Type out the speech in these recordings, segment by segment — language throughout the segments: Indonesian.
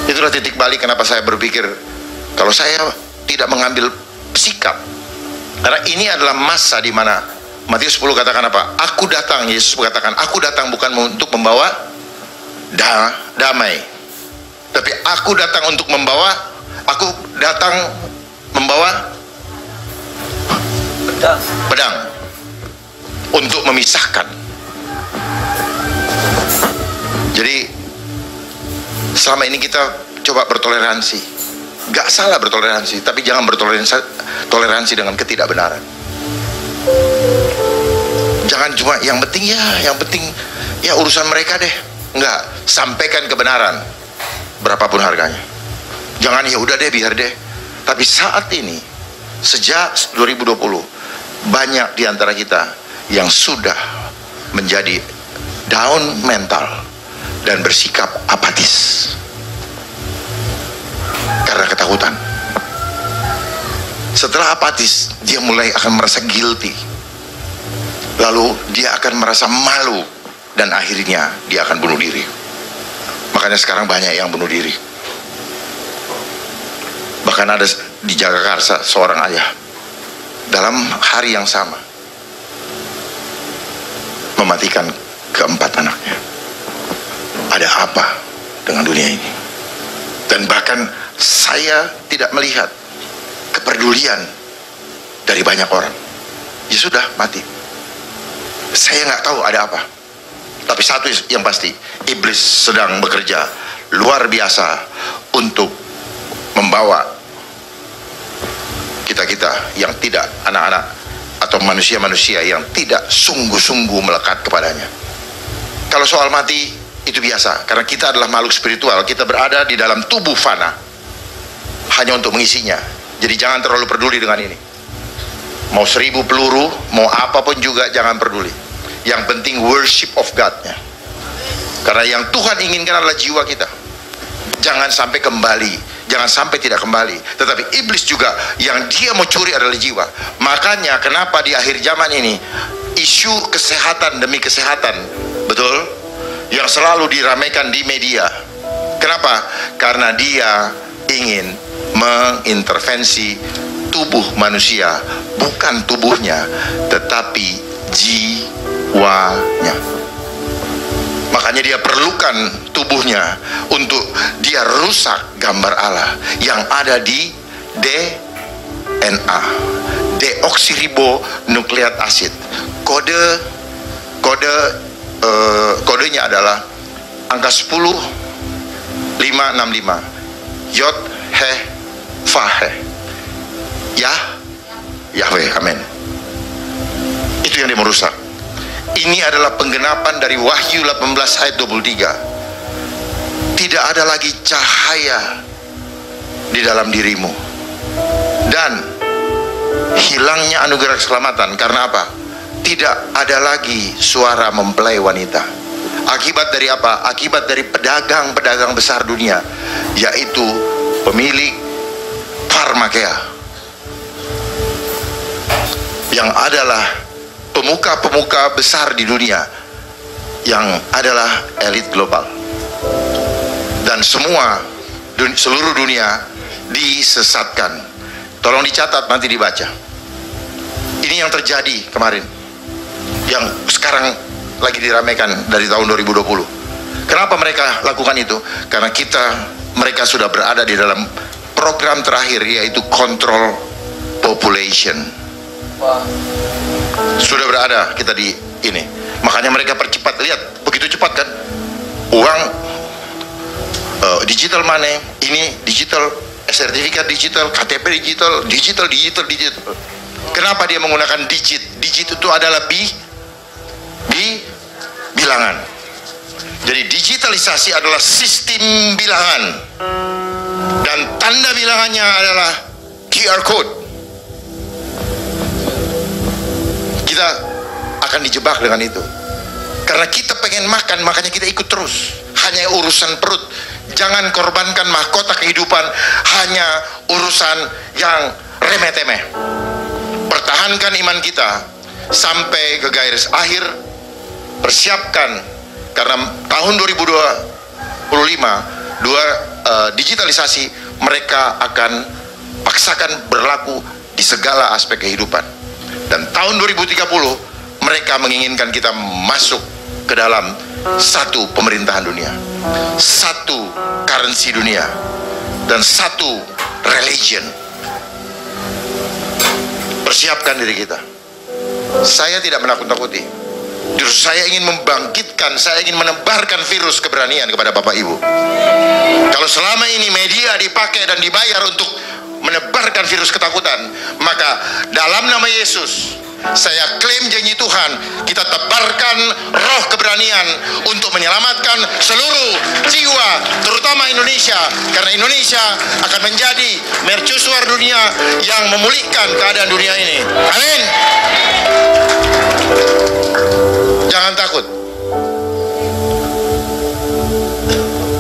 Itulah titik balik kenapa saya berpikir kalau saya tidak mengambil sikap, karena ini adalah masa di mana Matius 10 katakan apa? Aku datang, Yesus mengatakan, aku datang bukan untuk membawa damai, tapi aku datang untuk membawa, aku datang membawa pedang untuk memisahkan. Jadi selama ini kita coba bertoleransi. Gak salah bertoleransi, tapi jangan bertoleransi dengan ketidakbenaran. Jangan cuma yang penting ya urusan mereka deh. Enggak, sampaikan kebenaran berapapun harganya. Jangan ya udah deh biar deh. Tapi saat ini sejak 2020 banyak di antara kita yang sudah menjadi down mental dan bersikap apatis karena ketakutan. Setelah apatis, dia mulai akan merasa guilty, lalu dia akan merasa malu, dan akhirnya dia akan bunuh diri. Makanya sekarang banyak yang bunuh diri. Bahkan ada di Jagakarsa seorang ayah dalam hari yang sama mematikan keempat anaknya. Ada apa dengan dunia ini? Dan bahkan saya tidak melihat kepedulian dari banyak orang. Ya sudah, mati. Saya nggak tahu ada apa. Tapi satu yang pasti, iblis sedang bekerja luar biasa untuk membawa kita-kita yang tidak, anak-anak atau manusia-manusia yang tidak sungguh-sungguh melekat kepadanya. Kalau soal mati, itu biasa, karena kita adalah makhluk spiritual. Kita berada di dalam tubuh fana hanya untuk mengisinya. Jadi jangan terlalu peduli dengan ini. Mau 1000 peluru, mau apapun juga jangan peduli. Yang penting worship of God-nya. Karena yang Tuhan inginkan adalah jiwa kita. Jangan sampai kembali, jangan sampai tidak kembali. Tetapi iblis juga yang dia mau curi adalah jiwa. Makanya kenapa di akhir zaman ini isu kesehatan demi kesehatan, betul? Yang selalu diramaikan di media. Kenapa? Karena dia ingin mengintervensi tubuh manusia, bukan tubuhnya, tetapi jiwanya. Makanya dia perlukan tubuhnya untuk dia rusak gambar Allah yang ada di DNA, deoksiribonukleat acid. Kodenya adalah angka 10565 Yod He Vahe Yahweh, amin. Itu yang dia merusak. Ini adalah penggenapan dari Wahyu 18 ayat 23. Tidak ada lagi cahaya di dalam dirimu, dan hilangnya anugerah keselamatan. Karena apa? Tidak ada lagi suara mempelai wanita. Akibat dari apa? Akibat dari pedagang-pedagang besar dunia, yaitu pemilik farmakea, yang adalah pemuka-pemuka besar di dunia, yang adalah elit global. Dan seluruh dunia disesatkan. Tolong dicatat, nanti dibaca. Ini yang terjadi kemarin, yang sekarang lagi diramaikan dari tahun 2020. Kenapa mereka lakukan itu? Karena mereka sudah berada di dalam program terakhir, yaitu control population. Sudah berada kita di ini. Makanya mereka percepat. Lihat, begitu cepat kan? Uang digital money, ini digital, sertifikat digital, KTP digital. Kenapa dia menggunakan digit? Digit itu adalah bilangan. Jadi digitalisasi adalah sistem bilangan, dan tanda bilangannya adalah QR code. Kita akan dijebak dengan itu. Karena kita pengen makan, makanya kita ikut terus. Hanya urusan perut. Jangan korbankan mahkota kehidupan hanya urusan yang remeh-temeh. Pertahankan iman kita sampai ke garis akhir. Persiapkan, karena tahun 2025 digitalisasi, mereka akan paksakan berlaku di segala aspek kehidupan. Dan tahun 2030 mereka menginginkan kita masuk ke dalam satu pemerintahan dunia, satu currency dunia, dan satu religion. Persiapkan diri kita. Saya tidak menakut-nakuti. Justru saya ingin membangkitkan, saya ingin menebarkan virus keberanian kepada Bapak Ibu. Kalau selama ini media dipakai dan dibayar untuk menebarkan virus ketakutan, maka dalam nama Yesus saya klaim janji Tuhan, kita tebarkan roh keberanian untuk menyelamatkan seluruh jiwa, terutama Indonesia, karena Indonesia akan menjadi mercusuar dunia yang memulihkan keadaan dunia ini. Amin. Jangan takut.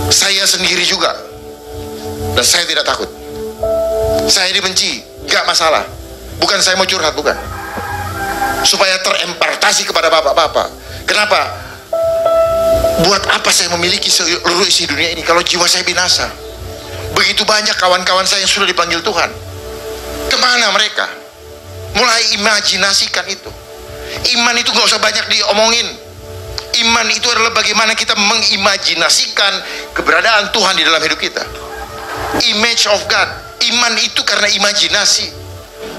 Saya sendiri juga, dan saya tidak takut. Saya dibenci, gak masalah. Bukan saya mau curhat, bukan. Supaya terempartasi kepada bapak-bapak. Kenapa? Buat apa saya memiliki seluruh isi dunia ini kalau jiwa saya binasa? Begitu banyak kawan-kawan saya yang sudah dipanggil Tuhan. Kemana mereka? Mulai imajinasikan itu. Iman itu gak usah banyak diomongin. Iman itu adalah bagaimana kita mengimajinasikan keberadaan Tuhan di dalam hidup kita. Image of God. Iman itu karena imajinasi.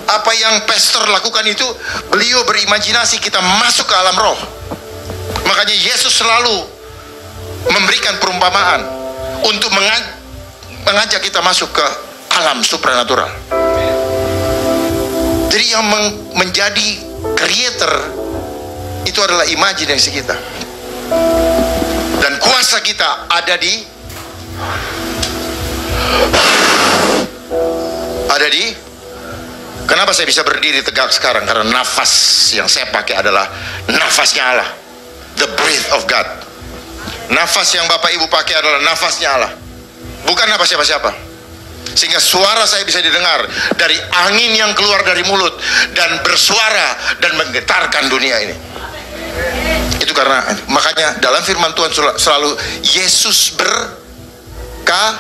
Apa yang pastor lakukan itu, beliau berimajinasi kita masuk ke alam roh. Makanya Yesus selalu memberikan perumpamaan untuk mengajak kita masuk ke alam supranatural. Jadi yang menjadi creator itu adalah imajinasi kita. Dan kuasa kita ada di kenapa saya bisa berdiri tegak sekarang? Karena nafas yang saya pakai adalah nafasnya Allah, the breath of God. Nafas yang Bapak Ibu pakai adalah nafasnya Allah, bukan nafas siapa-siapa. Sehingga suara saya bisa didengar dari angin yang keluar dari mulut dan bersuara dan menggetarkan dunia ini. Itu karena, makanya dalam firman Tuhan selalu Yesus berkata.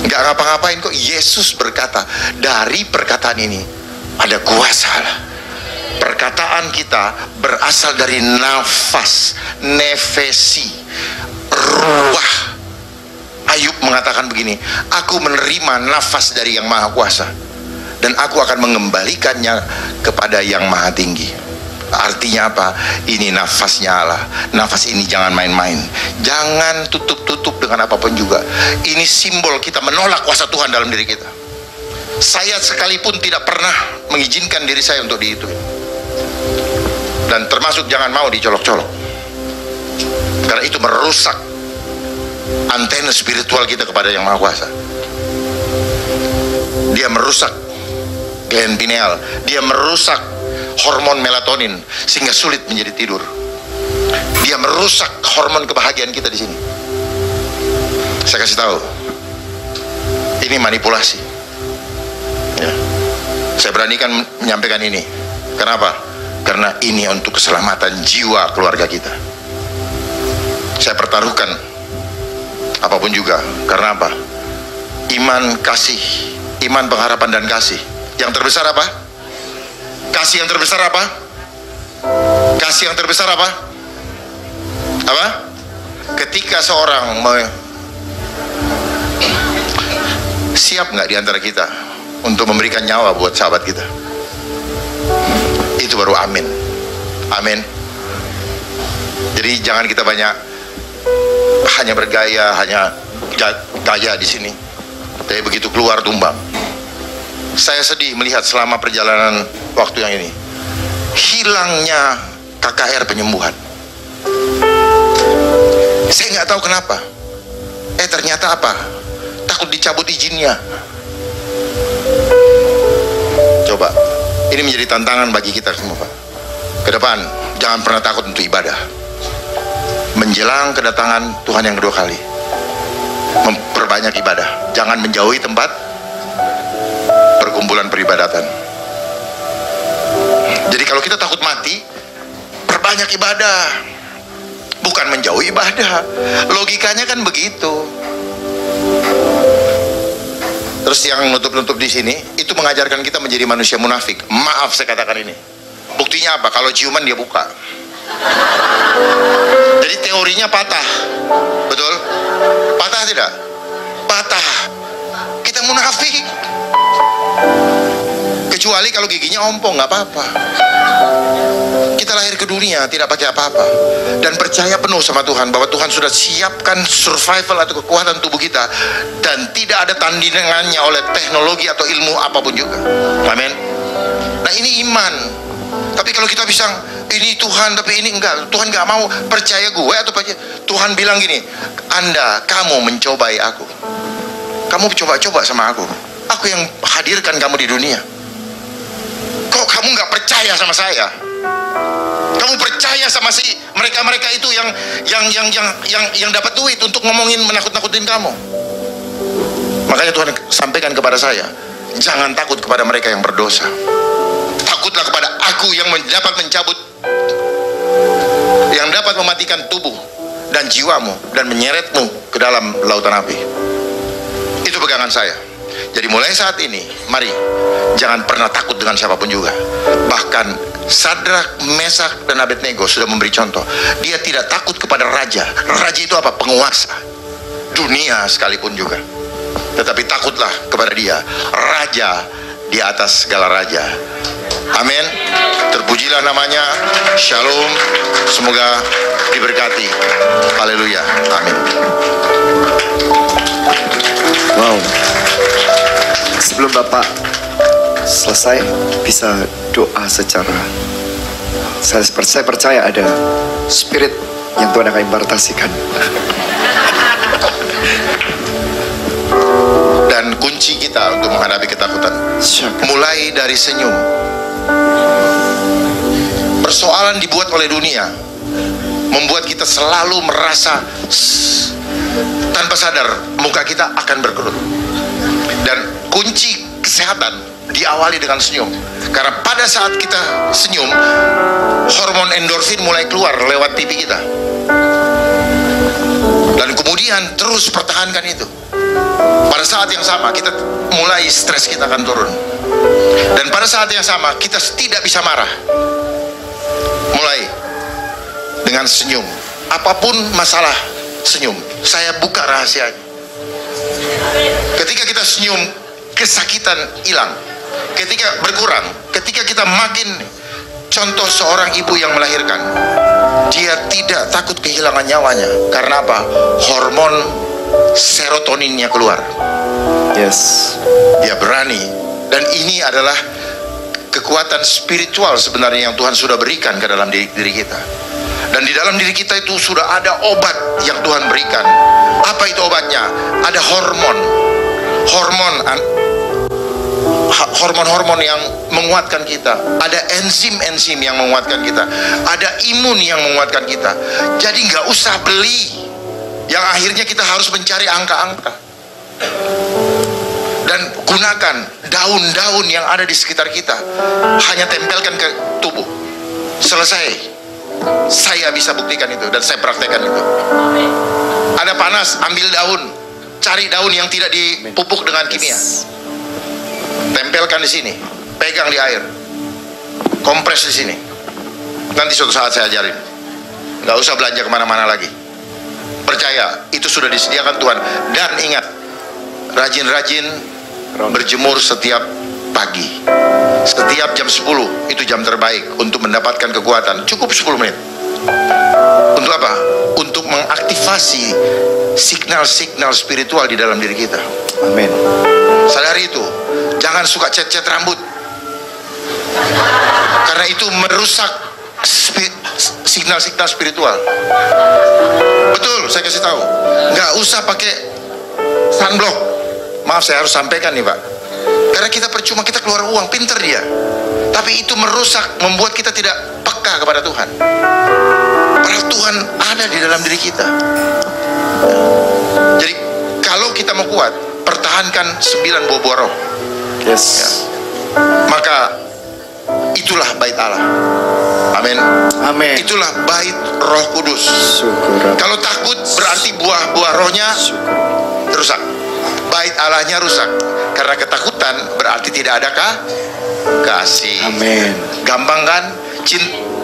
Nggak ngapa-ngapain kok, Yesus berkata. Dari perkataan ini ada kuasa Allah. Perkataan kita berasal dari nafas, nefesi, ruah. Ayub mengatakan begini, aku menerima nafas dari Yang Maha Kuasa, dan aku akan mengembalikannya kepada Yang Maha Tinggi. Artinya apa? Ini nafasnya Allah. Nafas ini jangan main-main. Jangan tutup-tutup dengan apapun juga. Ini simbol kita menolak kuasa Tuhan dalam diri kita. Saya sekalipun tidak pernah mengizinkan diri saya untuk dihitung. Dan termasuk jangan mau dicolok-colok. Karena itu merusak antena spiritual kita kepada Yang Maha Kuasa. Dia merusak gland pineal. Dia merusak hormon melatonin sehingga sulit menjadi tidur. Dia merusak hormon kebahagiaan kita di sini. Saya kasih tahu, ini manipulasi. Ya. Saya beranikan menyampaikan ini. Kenapa? Karena ini untuk keselamatan jiwa keluarga kita. Saya pertaruhkan apapun juga. Karena apa? Iman, kasih, iman, pengharapan, dan kasih. Yang terbesar apa? Kasih yang terbesar apa? Kasih yang terbesar apa? Apa? Ketika seorang siap nggak di antara kita untuk memberikan nyawa buat sahabat kita? Itu baru amin. Amin. Jadi jangan kita banyak hanya bergaya, hanya gaya di sini, tapi begitu keluar tumbang. Saya sedih melihat selama perjalanan waktu yang ini hilangnya KKR penyembuhan. Saya nggak tahu kenapa. Ternyata apa? Takut dicabut izinnya. Coba, ini menjadi tantangan bagi kita semua, Pak. Ke depan, jangan pernah takut untuk ibadah. Menjelang kedatangan Tuhan yang kedua kali, memperbanyak ibadah. Jangan menjauhi tempat perkumpulan peribadatan. Jadi kalau kita takut mati, perbanyak ibadah. bukan menjauhi ibadah. Logikanya kan begitu. Terus yang nutup-nutup di sini itu mengajarkan kita menjadi manusia munafik. Maaf saya katakan ini. Buktinya apa? Kalau ciuman dia buka. Jadi teorinya patah. Betul? Patah tidak? Patah. Kita munafik. Kecuali kalau giginya ompong, nggak apa-apa. Kita lahir ke dunia tidak pakai apa-apa dan percaya penuh sama Tuhan bahwa Tuhan sudah siapkan survival atau kekuatan tubuh kita dan tidak ada tandingannya oleh teknologi atau ilmu apapun juga. Amin. Nah, ini iman. Tapi kalau kita bisa ini Tuhan tapi ini enggak, Tuhan nggak mau, percaya gue atau percaya Tuhan bilang gini, kamu mencobai aku, kamu coba-coba sama aku yang hadirkan kamu di dunia. Kok kamu nggak percaya sama saya? Kamu percaya sama si mereka itu yang dapat duit untuk ngomongin menakut-nakutin kamu. Makanya Tuhan sampaikan kepada saya, jangan takut kepada mereka yang berdosa. Takutlah kepada aku yang dapat mencabut, yang dapat mematikan tubuh dan jiwamu dan menyeretmu ke dalam lautan api. Itu pegangan saya. Jadi mulai saat ini, mari jangan pernah takut dengan siapapun juga. Bahkan Sadrak, Mesak, dan Abednego sudah memberi contoh. Dia tidak takut kepada raja. Raja itu apa? Penguasa dunia sekalipun juga. Tetapi takutlah kepada dia, Raja di atas segala raja. Amin. Terpujilah namanya. Shalom. Semoga diberkati. Haleluya. Amin. Wow. Sebelum Bapak selesai, bisa doa secara, saya percaya ada spirit yang Tuhan akan impartasikan. Dan kunci kita untuk menghadapi ketakutan mulai dari senyum. Persoalan dibuat oleh dunia membuat kita selalu merasa tanpa sadar muka kita akan berkerut. Dan kunci kesehatan diawali dengan senyum. Karena pada saat kita senyum, hormon endorfin mulai keluar lewat pipi kita. Dan kemudian terus pertahankan itu. Pada saat yang sama kita mulai stres kita akan turun. Dan pada saat yang sama kita tidak bisa marah. Mulai dengan senyum. Apapun masalah, senyum. Saya buka rahasianya. Ketika kita senyum, kesakitan hilang. Ketika berkurang, ketika kita makin, contoh seorang ibu yang melahirkan, dia tidak takut kehilangan nyawanya. Karena apa? Hormon serotoninnya keluar. Yes. Dia berani. Dan ini adalah kekuatan spiritual sebenarnya yang Tuhan sudah berikan ke dalam diri kita. Dan di dalam diri kita itu sudah ada obat yang Tuhan berikan. Apa itu obatnya? Ada hormon yang menguatkan kita. Ada enzim-enzim yang menguatkan kita. Ada imun yang menguatkan kita. Jadi nggak usah beli yang akhirnya kita harus mencari angka-angka. Dan gunakan daun-daun yang ada di sekitar kita. Hanya tempelkan ke tubuh. Selesai. Saya bisa buktikan itu dan saya praktekkan itu. Ada panas, ambil daun. Cari daun yang tidak dipupuk dengan kimia. Tempelkan di sini, pegang di air, kompres di sini. Nanti suatu saat saya ajarin. Nggak usah belanja kemana-mana lagi. Percaya, itu sudah disediakan Tuhan. Dan ingat, rajin-rajin berjemur setiap pagi. Setiap jam 10, itu jam terbaik untuk mendapatkan kekuatan. Cukup 10 menit. Untuk apa? Untuk mengaktifasi signal-signal spiritual di dalam diri kita. Amin. Sadari itu. Jangan suka cat-cat rambut. Karena itu merusak signal-signal spiritual. Betul, saya kasih tahu. Nggak usah pakai sunblock. Maaf, saya harus sampaikan nih Pak. Karena kita percuma, kita keluar uang, pinter dia. Tapi itu merusak, membuat kita tidak peka kepada Tuhan. Padahal Tuhan ada di dalam diri kita. Jadi kalau kita mau kuat, pertahankan 9 buah-buah roh. Yes. Ya. Maka Itulah bait Allah. Amin. Amin. Itulah bait Roh Kudus. Kalau takut berarti buah-buah rohnya rusak. Bait Allahnya rusak. Karena ketakutan berarti tidak ada kasih. Amin. Gampang kan?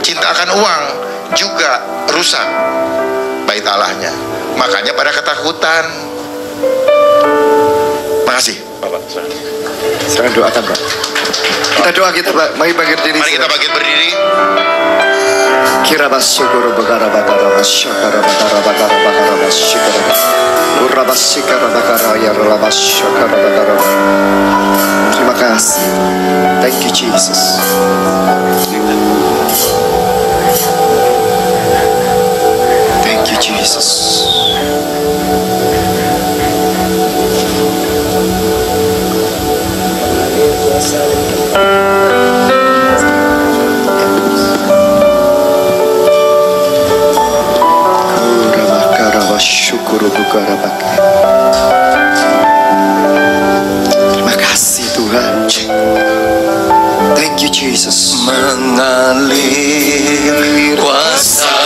Cinta akan uang juga rusak bait Allahnya. Makanya pada ketakutan. Makasih Bapak. Sekarang doakan Pak. Kita doa kita Pak. Mari bangkit berdiri. Mari kita bangkit berdiri. Kira basukuru bagara bagara basyakara bagara bagara bagara basyakara urra basyakara bagara ya rala basyakara bagara. Terima kasih. Thank you Jesus. Thank you Jesus. Syukur bukara bakar. Terima kasih Tuhan. Thank you Jesus. Mengalir kuasa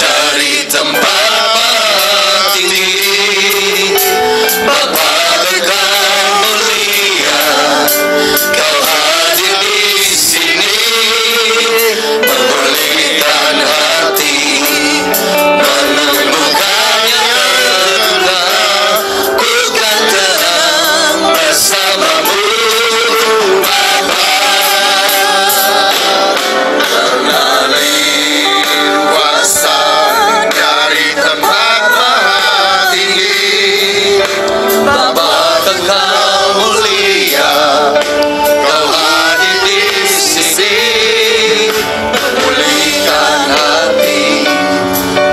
dari tempat tinggi, Bapa Kekal mulia, Kau hadir di sini, memulihkan hati, menemukannya luka, ku kan tenang bersamamu, Bapa. Mengalir kuasa dari tempat maha tinggi, Bapa Kekal mulia, Kau hadir di sini, memulihkan hati,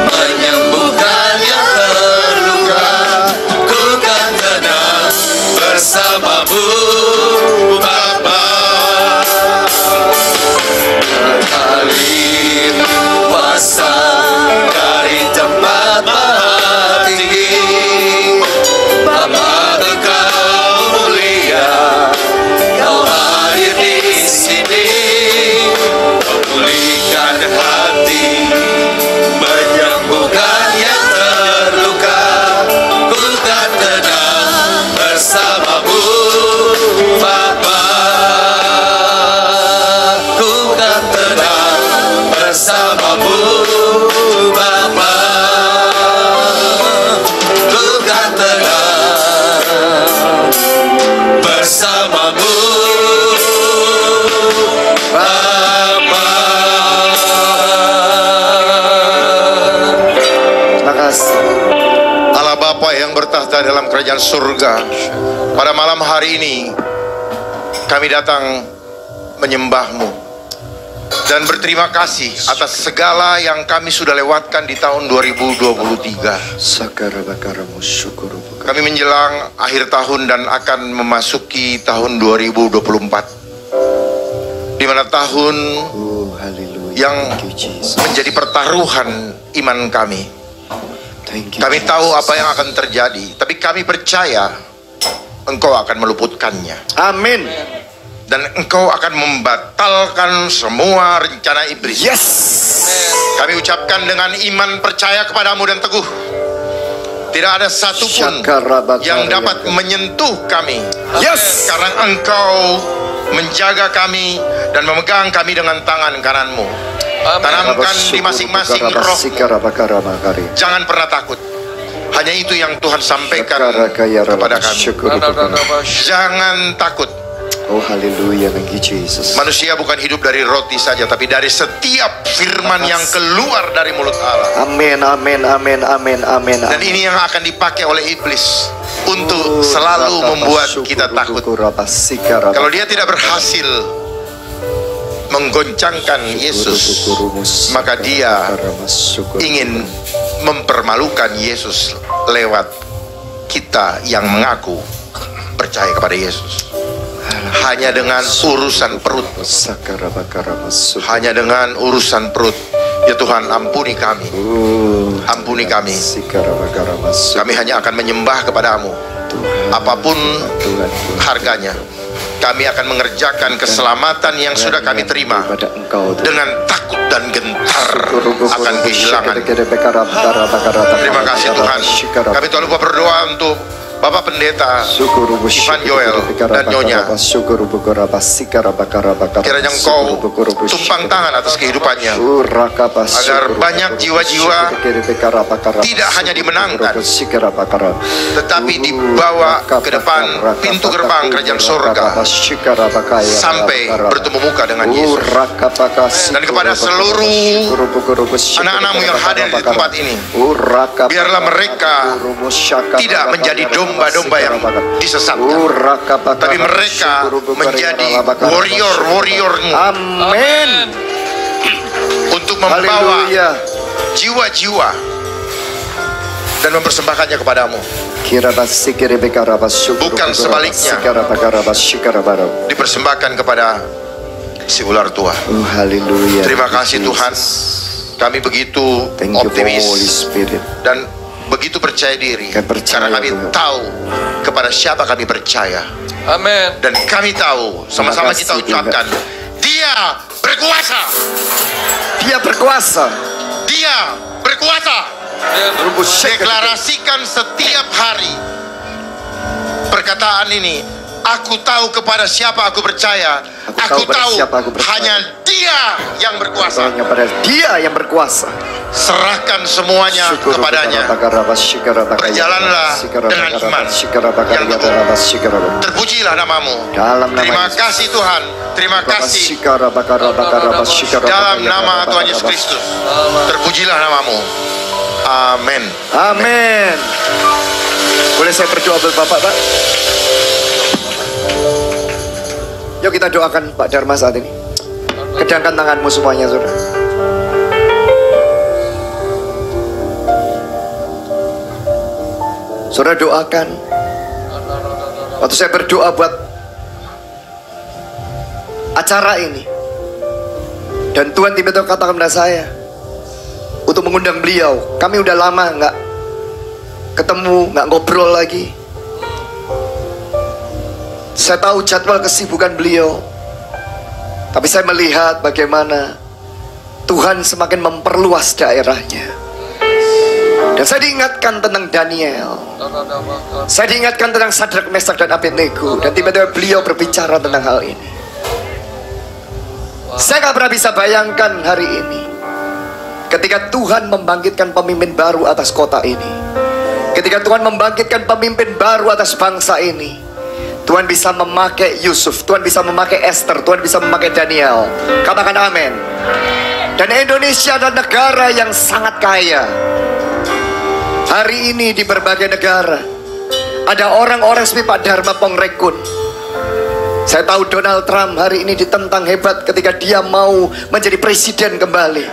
menyembuhkan yang terluka, ku kan tenang bersamamu, Bapa. Mengalir kuasa dari tempat maha tinggi, Bapa Kekal mulia, Kau hadir di sini, memulihkan hati, menyembuhkan yang terluka, ku kan tenang bersamamu, Bapa. Ku kan tenang bersamamu, Bapa. Ku kan tenang bersamamu, Bapa. Terima kasih. Allah Bapa yang bertahta dalam kerajaan surga, pada malam hari ini kami datang menyembah-Mu dan berterima kasih atas segala yang kami sudah lewatkan di tahun 2023. Sakara bakara musyukuru bakara. Kami menjelang akhir tahun dan akan memasuki tahun 2024, di mana tahun Oh haleluya. yang Thank you Jesus. menjadi pertaruhan iman kami. Thank you. Kami Jesus. tahu apa yang akan terjadi, tapi kami percaya Engkau akan meluputkannya. Amin. Dan Engkau akan membatalkan semua rencana iblis. Yes. Kami ucapkan dengan iman percaya kepadamu dan teguh. Tidak ada satupun yang dapat menyentuh kami. Yes. Karena Engkau menjaga kami dan memegang kami dengan tangan kananmu. Tanamkan di masing-masing roh. Jangan pernah takut. Hanya itu yang Tuhan sampaikan kepada kami. Jangan takut. Oh haleluya, thank you Jesus. Manusia bukan hidup dari roti saja, tapi dari setiap firman yang keluar dari mulut Allah. Amin, amin, amin, amin, amin. Dan ini yang akan dipakai oleh iblis untuk selalu membuat kita takut. Kalau dia tidak berhasil menggoncangkan Yesus, maka dia ingin mempermalukan Yesus lewat kita yang mengaku percaya kepada Yesus. Hanya dengan urusan perut, hanya dengan urusan perut. Ya Tuhan, ampuni kami, ampuni kami. Kami hanya akan menyembah kepadamu, apapun harganya. Kami akan mengerjakan keselamatan yang sudah kami terima pada Engkau Tuhan. dengan takut dan gentar akan kehilangan. Terima kasih Tuhan. Kami tak lupa berdoa untuk Bapak Pendeta Ivan Joel dan Nyonya. Kiranya Engkau tumpang tangan atas kehidupannya, agar banyak jiwa-jiwa tidak hanya dimenangkan, tetapi dibawa ke depan pintu gerbang kerajaan surga sampai bertemu muka dengan Yesus. Dan kepada seluruh anak-anakmu yang hadir di tempat ini, biarlah mereka tidak menjadi domba-domba yang disesatkan, tapi mereka menjadi warrior-warriormu. Amin. Untuk membawa jiwa-jiwa dan mempersembahkannya kepadamu. Bukan sebaliknya, dipersembahkan kepada si ular tua. Haleluya. Terima kasih Tuhan. Kami begitu optimis dan begitu percaya diri, karena kami tahu kepada siapa kami percaya. Amin. Dan kami tahu, sama-sama kita ucapkan, Dia berkuasa. Dia berkuasa. Dia berkuasa. Deklarasikan setiap hari perkataan ini. Aku tahu kepada siapa aku percaya. Aku tahu hanya Dia yang berkuasa. Hanya pada Dia yang berkuasa. Serahkan semuanya kepadanya. Berjalanlah dengan iman yang teguh. Terpujilah namamu. Terima kasih Tuhan. Terima kasih. Dalam nama Tuhan Yesus Kristus, terpujilah namamu. Amin. Amin. Boleh saya berdoa buat Bapak, Pak? Yuk kita doakan Pak Dharma saat ini. Kedangkan tanganmu semuanya, saudara. Saudara doakan. Waktu saya berdoa buat acara ini, dan Tuhan tiba-tiba katakan kepada saya untuk mengundang beliau. Kami udah lama nggak ketemu, nggak ngobrol lagi. Saya tahu jadwal kesibukan beliau, tapi saya melihat bagaimana Tuhan semakin memperluas daerahnya. Dan saya diingatkan tentang Daniel, saya diingatkan tentang Sadrak, Mesak, dan Abednego. Dan tiba-tiba beliau berbicara tentang hal ini. Saya gak pernah bisa bayangkan hari ini ketika Tuhan membangkitkan pemimpin baru atas kota ini, ketika Tuhan membangkitkan pemimpin baru atas bangsa ini. Tuhan bisa memakai Yusuf, Tuhan bisa memakai Esther, Tuhan bisa memakai Daniel. Katakan amin. Dan Indonesia adalah negara yang sangat kaya. Hari ini di berbagai negara ada orang-orang seperti Pak Dharma Pongrekun. Saya tahu Donald Trump hari ini ditentang hebat ketika dia mau menjadi presiden kembali,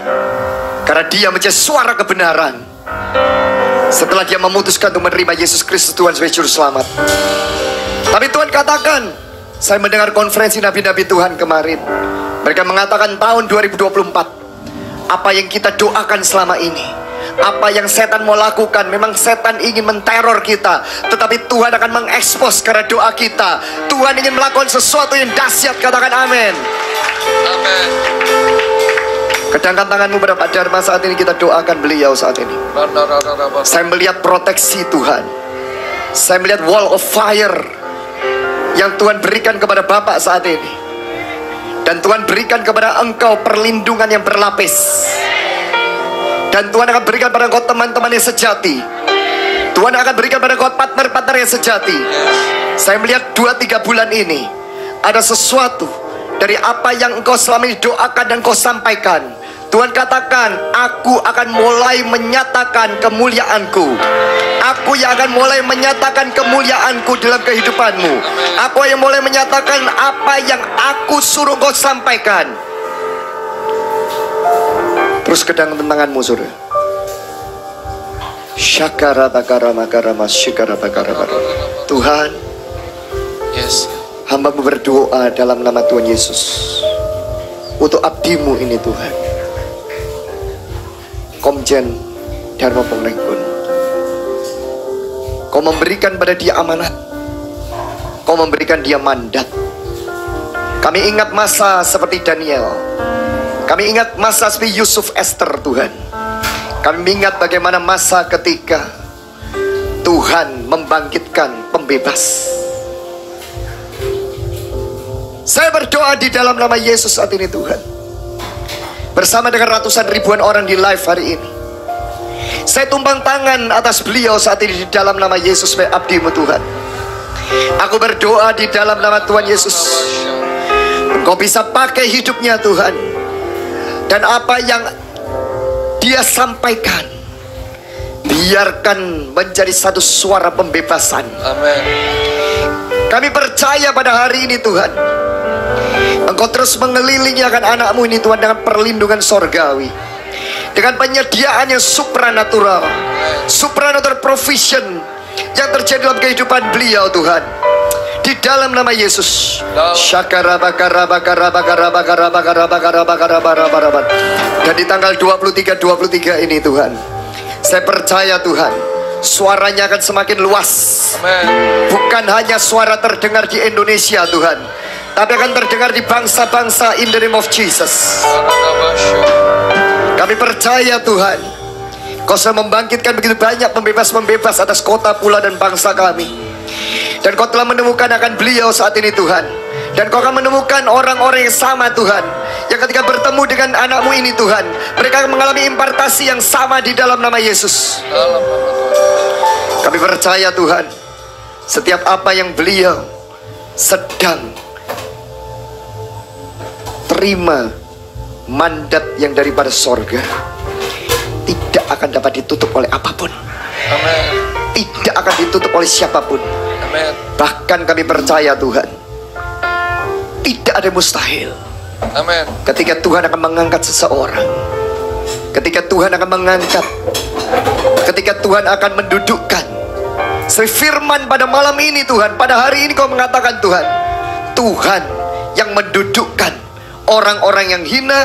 karena dia menjadi suara kebenaran setelah dia memutuskan untuk menerima Yesus Kristus Tuhan sebagai Juru Selamat. Tapi Tuhan katakan, saya mendengar konferensi Nabi-Nabi Tuhan kemarin, mereka mengatakan tahun 2024, apa yang kita doakan selama ini, apa yang setan mau lakukan, memang setan ingin menteror kita, tetapi Tuhan akan mengekspos karena doa kita. Tuhan ingin melakukan sesuatu yang dahsyat. Katakan amin. Amin. Kedangkan tanganmu pada Pak Dharma saat ini, kita doakan beliau saat ini. Saya melihat proteksi Tuhan, saya melihat wall of fire yang Tuhan berikan kepada Bapak saat ini. Dan Tuhan berikan kepada engkau perlindungan yang berlapis. Dan Tuhan akan berikan pada engkau teman-teman yang sejati. Tuhan akan berikan pada engkau partner-partner yang sejati. Saya melihat 2-3 bulan ini ada sesuatu dari apa yang engkau selama ini doakan dan engkau sampaikan. Tuhan katakan, aku akan mulai menyatakan kemuliaanku. Aku yang akan mulai menyatakan kemuliaanku dalam kehidupanmu. Aku yang mulai menyatakan apa yang aku suruh kau sampaikan. Terus kedang tanganmu, saudara. Syakara bakara makara masyikara bakara bakara. Tuhan, Yes. hamba-Mu berdoa dalam nama Tuhan Yesus untuk abdi-Mu ini, Tuhan, Komjen Dharma Pongrekun. Kau memberikan pada dia amanat, Kau memberikan dia mandat Kami ingat masa seperti Daniel. Kami ingat masa seperti Yusuf, Esther, Tuhan. Kami ingat bagaimana masa ketika Tuhan membangkitkan pembebas. Saya berdoa di dalam nama Yesus saat ini Tuhan, bersama dengan ratusan ribuan orang di live hari ini, saya tumpang tangan atas beliau saat ini di dalam nama Yesus sebagai abdi-Mu Tuhan. Aku berdoa di dalam nama Tuhan Yesus, Engkau bisa pakai hidupnya Tuhan, dan apa yang dia sampaikan biarkan menjadi satu suara pembebasan. Amin. Kami percaya pada hari ini Tuhan, Engkau terus mengelilingi akan anak-Mu ini Tuhan dengan perlindungan sorgawi, dengan penyediaan yang supranatural, supranatural provision yang terjadi dalam kehidupan beliau Tuhan, di dalam nama Yesus. Dan di tanggal 23 ini Tuhan, saya percaya Tuhan, suaranya akan semakin luas. Amen. Bukan hanya suara terdengar di Indonesia Tuhan, tapi akan terdengar di bangsa-bangsa in the name of Jesus. Kami percaya Tuhan, Kau sudah membangkitkan begitu banyak pembebas-pembebas atas kota, pulau, dan bangsa kami. Dan Kau telah menemukan akan beliau saat ini Tuhan. Dan Kau akan menemukan orang-orang yang sama Tuhan, yang ketika bertemu dengan anak-Mu ini Tuhan, mereka akan mengalami impartasi yang sama di dalam nama Yesus. Kami percaya Tuhan, setiap apa yang beliau sedang terima mandat yang daripada sorga, tidak akan dapat ditutup oleh apapun. Amen. Tidak akan ditutup oleh siapapun. Amen. Bahkan kami percaya Tuhan, tidak ada mustahil. Amen. Ketika Tuhan akan mengangkat seseorang, ketika Tuhan akan mengangkat, ketika Tuhan akan mendudukkan, sefirman pada malam ini Tuhan, pada hari ini Kau mengatakan Tuhan, Tuhan yang mendudukkan orang-orang yang hina,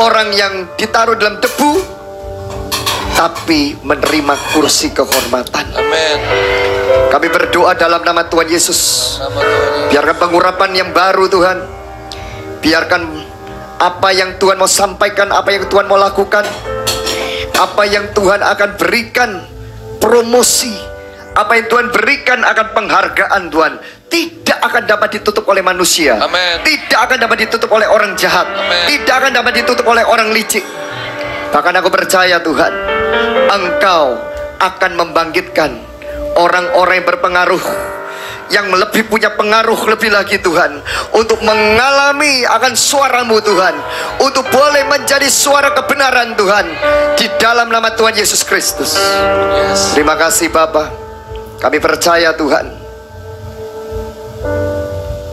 orang yang ditaruh dalam debu, tapi menerima kursi kehormatan. Amin. Kami berdoa dalam nama Tuhan Yesus. Nama Tuhan. Biarkan pengurapan yang baru Tuhan, biarkan apa yang Tuhan mau sampaikan, apa yang Tuhan mau lakukan, apa yang Tuhan akan berikan promosi, apa yang Tuhan berikan akan penghargaan Tuhan, tidak akan dapat ditutup oleh manusia. Amen. Tidak akan dapat ditutup oleh orang jahat. Amen. Tidak akan dapat ditutup oleh orang licik. Bahkan aku percaya Tuhan, Engkau akan membangkitkan orang-orang yang berpengaruh, yang lebih punya pengaruh lebih lagi Tuhan, untuk mengalami akan suara-Mu Tuhan, untuk boleh menjadi suara kebenaran Tuhan, di dalam nama Tuhan Yesus Kristus. Yes. Terima kasih Bapa. Kami percaya Tuhan,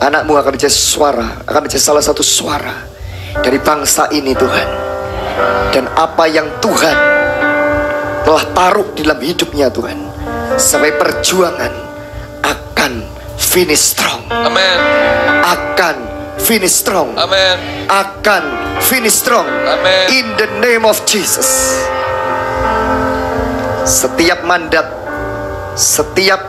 anak-Mu akan menjadi suara, akan menjadi salah satu suara dari bangsa ini Tuhan. Dan apa yang Tuhan telah taruh di dalam hidupnya Tuhan, sampai perjuangan akan finish strong. Amen. Akan finish strong. Amen. Akan finish strong. Amen. In the name of Jesus. Setiap mandat, setiap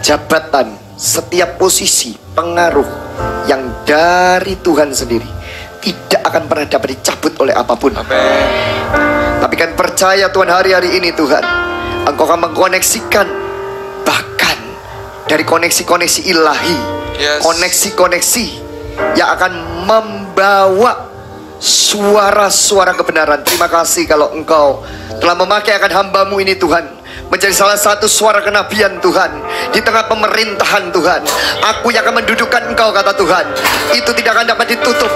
jabatan, setiap posisi pengaruh yang dari Tuhan sendiri tidak akan pernah dapat dicabut oleh apapun. Amen. Tapi kan percaya Tuhan, hari-hari ini Tuhan, Engkau akan mengkoneksikan, bahkan dari koneksi-koneksi ilahi, Yes. koneksi-koneksi yang akan membawa suara-suara kebenaran. Terima kasih kalau Engkau telah memakai akan hamba-Mu ini Tuhan, menjadi salah satu suara kenabian Tuhan di tengah pemerintahan Tuhan. Aku yang akan mendudukkan Engkau, kata Tuhan, itu tidak akan dapat ditutup.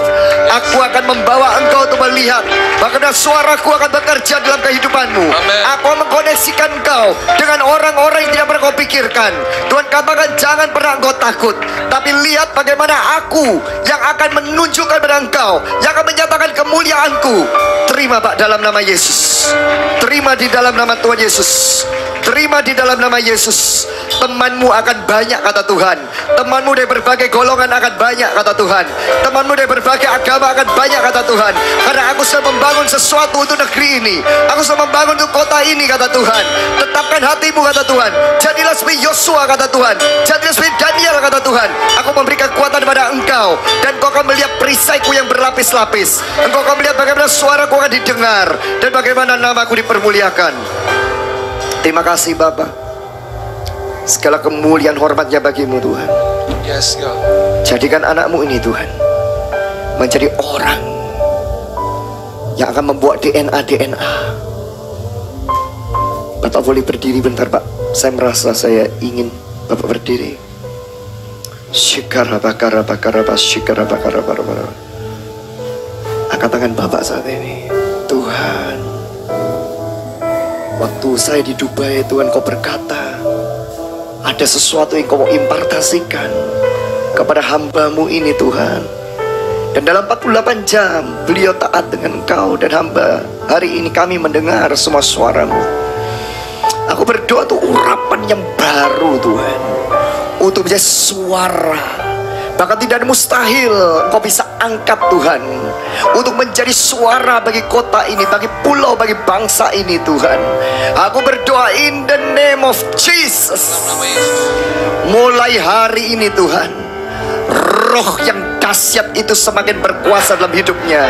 Aku akan membawa Engkau untuk melihat bagaimana suaraku akan bekerja dalam kehidupan-Mu. Amen. Aku akan mengkoneksikan Engkau dengan orang-orang yang tidak pernah Kau pikirkan. Tuhan katakan, jangan pernah Engkau takut, tapi lihat bagaimana Aku yang akan menunjukkan pada Engkau, yang akan menyatakan kemuliaan-Ku. Terima Pak dalam nama Yesus. Terima di dalam nama Tuhan Yesus. Terima di dalam nama Yesus. Temanmu akan banyak, kata Tuhan. Temanmu dari berbagai golongan akan banyak, kata Tuhan. Temanmu dari berbagai agama akan banyak, kata Tuhan. Karena aku sudah membangun sesuatu untuk negeri ini. Aku sudah membangun untuk kota ini, kata Tuhan. Tetapkan hatimu, kata Tuhan. Jadilah seperti Yosua, kata Tuhan. Jadilah seperti Daniel, kata Tuhan. Aku memberikan kekuatan kepada engkau, dan kau akan melihat perisaiku yang berlapis-lapis. Engkau akan melihat bagaimana suaraku akan didengar, dan bagaimana namaku dipermuliakan. Terima kasih Bapa. Segala kemuliaan hormatnya bagimu Tuhan. Yes, God. Jadikan anakmu ini Tuhan menjadi orang yang akan membuat DNA. Bapak boleh berdiri bentar Pak. Saya merasa saya ingin Bapak berdiri. Shikara bakara bakara bas shikara bakara bakara. Angkat tangan Bapak saat ini. Tuhan, waktu saya di Dubai, Tuhan kau berkata ada sesuatu yang kau mau impartasikan kepada hambamu ini Tuhan. Dan dalam 48 jam beliau taat dengan engkau, dan hamba hari ini kami mendengar semua suaramu. Aku berdoa tuh urapan yang baru Tuhan, untuk menjadi suara. Bahkan tidak mustahil kau bisa angkat Tuhan, untuk menjadi suara bagi kota ini, bagi pulau, bagi bangsa ini Tuhan. Aku berdoa in the name of Jesus. Dalam nama Yesus. Mulai hari ini Tuhan, roh yang dahsyat itu semakin berkuasa dalam hidupnya.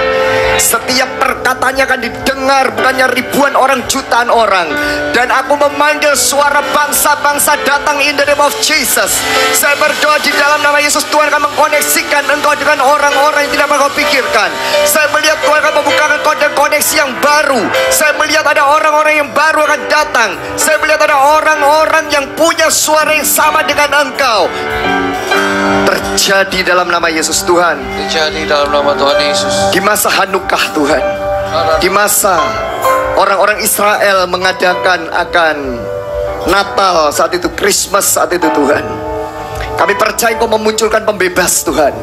Setiap perkataannya akan didengar bukannya ribuan orang, jutaan orang. Dan aku memanggil suara bangsa-bangsa datang in the name of Jesus. Saya berdoa di dalam nama Yesus, Tuhan akan mengkoneksikan engkau dengan orang-orang yang tidak pernah kau pikirkan. Saya melihat Tuhan akan membukakan engkau dengan koneksi yang baru. Saya melihat ada orang-orang yang baru akan datang. Saya melihat ada orang-orang yang punya suara yang sama dengan engkau. Terjadi dalam nama Yesus Tuhan. Terjadi dalam nama Tuhan Yesus. Di masa Hanukah Tuhan, di masa orang-orang Israel mengadakan akan Natal saat itu, Christmas saat itu Tuhan, kami percaya Kau memunculkan pembebas Tuhan.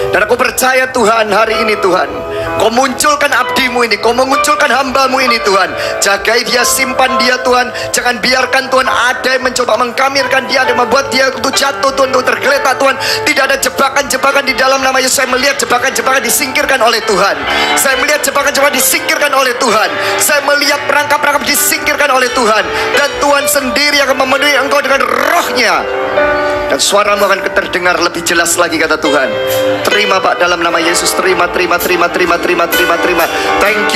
Dan aku percaya Tuhan hari ini Tuhan, Kau munculkan abdimu ini, Kau mengunculkan hambamu ini Tuhan. Jagai dia, simpan dia Tuhan. Jangan biarkan Tuhan ada yang mencoba mengkamirkan dia, ada yang membuat dia untuk jatuh Tuhan, untuk tergeletak Tuhan. Tidak ada jebakan-jebakan di dalam nama Yesus. Saya melihat jebakan-jebakan disingkirkan oleh Tuhan. Saya melihat jebakan-jebakan disingkirkan oleh Tuhan. Saya melihat perangkap-perangkap disingkirkan oleh Tuhan. Dan Tuhan sendiri akan memenuhi engkau dengan rohnya. Dan suaramu akan terdengar lebih jelas lagi, kata Tuhan. Terima Pak dalam nama Yesus. Terima. Thank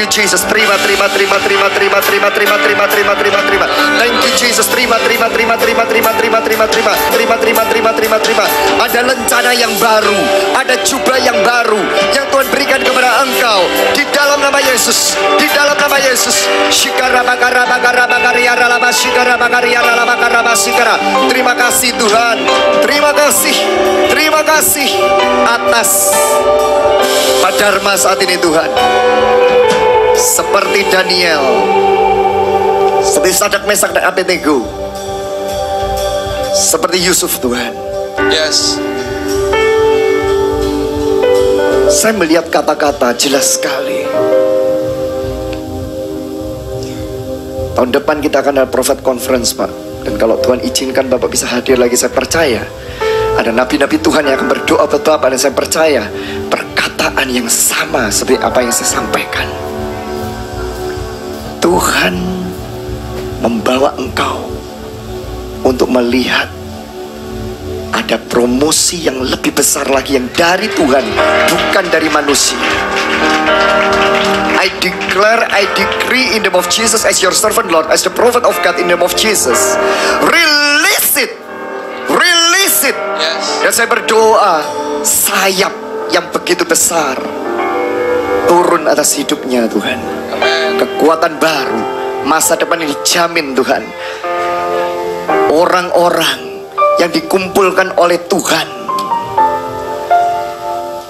you Jesus. Terima. Thank you Jesus. Terima. Ada lencana yang baru, ada jubah yang baru yang Tuhan berikan kepada engkau di dalam nama Yesus. Di dalam nama Yesus. Terima kasih Tuhan. Terima kasih atas Pak Dharma saat ini Tuhan. Seperti Daniel, seperti Sadak, Mesak, dan Abednego, seperti Yusuf Tuhan. Yes. Saya melihat kata-kata jelas sekali. Tahun depan kita akan ada Prophet Conference Pak. Dan kalau Tuhan izinkan Bapak bisa hadir lagi, saya percaya ada nabi-nabi Tuhan yang akan berdoa buat Bapak. Dan saya percaya perkataan yang sama seperti apa yang saya sampaikan. Tuhan membawa engkau untuk melihat ada promosi yang lebih besar lagi, yang dari Tuhan, bukan dari manusia. I declare, I decree in the name of Jesus, as your servant Lord, as the prophet of God, in the name of Jesus. Release it. Release it. Yes. Dan saya berdoa, sayap yang begitu besar turun atas hidupnya Tuhan. Amen. Kekuatan baru, masa depan ini dijamin Tuhan. Orang-orang yang dikumpulkan oleh Tuhan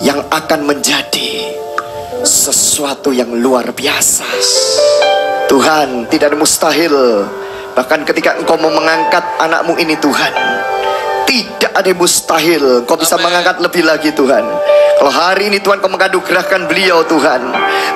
yang akan menjadi sesuatu yang luar biasa. Tuhan, tidak ada mustahil. Bahkan ketika engkau mau mengangkat anakmu ini Tuhan, tidak tidak ada yang mustahil. Kau bisa Amin. mengangkat lebih lagi Tuhan. Kalau hari ini Tuhan Kau menganugerahkan beliau Tuhan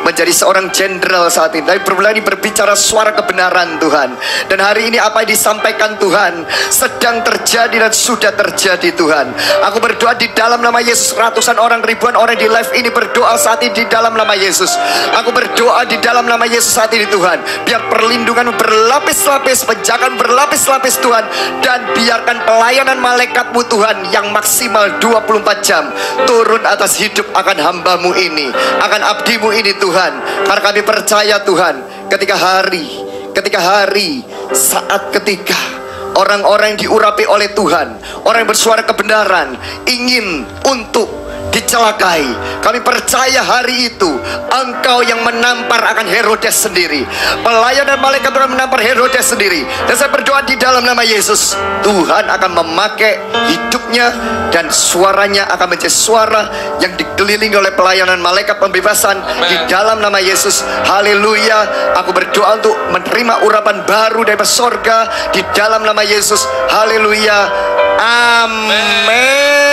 menjadi seorang jenderal saat ini, tapi berani berbicara suara kebenaran Tuhan. Dan hari ini apa yang disampaikan Tuhan sedang terjadi dan sudah terjadi Tuhan. Aku berdoa di dalam nama Yesus, ratusan orang, ribuan orang di live ini berdoa saat ini di dalam nama Yesus. Aku berdoa di dalam nama Yesus saat ini Tuhan, biar perlindungan berlapis-lapis, penjagaan berlapis-lapis Tuhan, dan biarkan pelayanan malaikat-Mu Tuhan yang maksimal 24 jam turun atas hidup akan hamba-Mu ini, akan abdi-Mu ini Tuhan. Karena kami percaya Tuhan, ketika hari, saat ketika orang-orang yang diurapi oleh Tuhan, orang yang bersuara kebenaran ingin untuk dicelakai, kami percaya hari itu Engkau yang menampar akan Herodes sendiri. Pelayanan malaikat Tuhan menampar Herodes sendiri. Dan saya berdoa di dalam nama Yesus, Tuhan akan memakai hidupnya dan suaranya akan menjadi suara yang dikelilingi oleh pelayanan malaikat pembebasan. Amen. Di dalam nama Yesus, haleluya. Aku berdoa untuk menerima urapan baru dari sorga di dalam nama Yesus, haleluya, amin.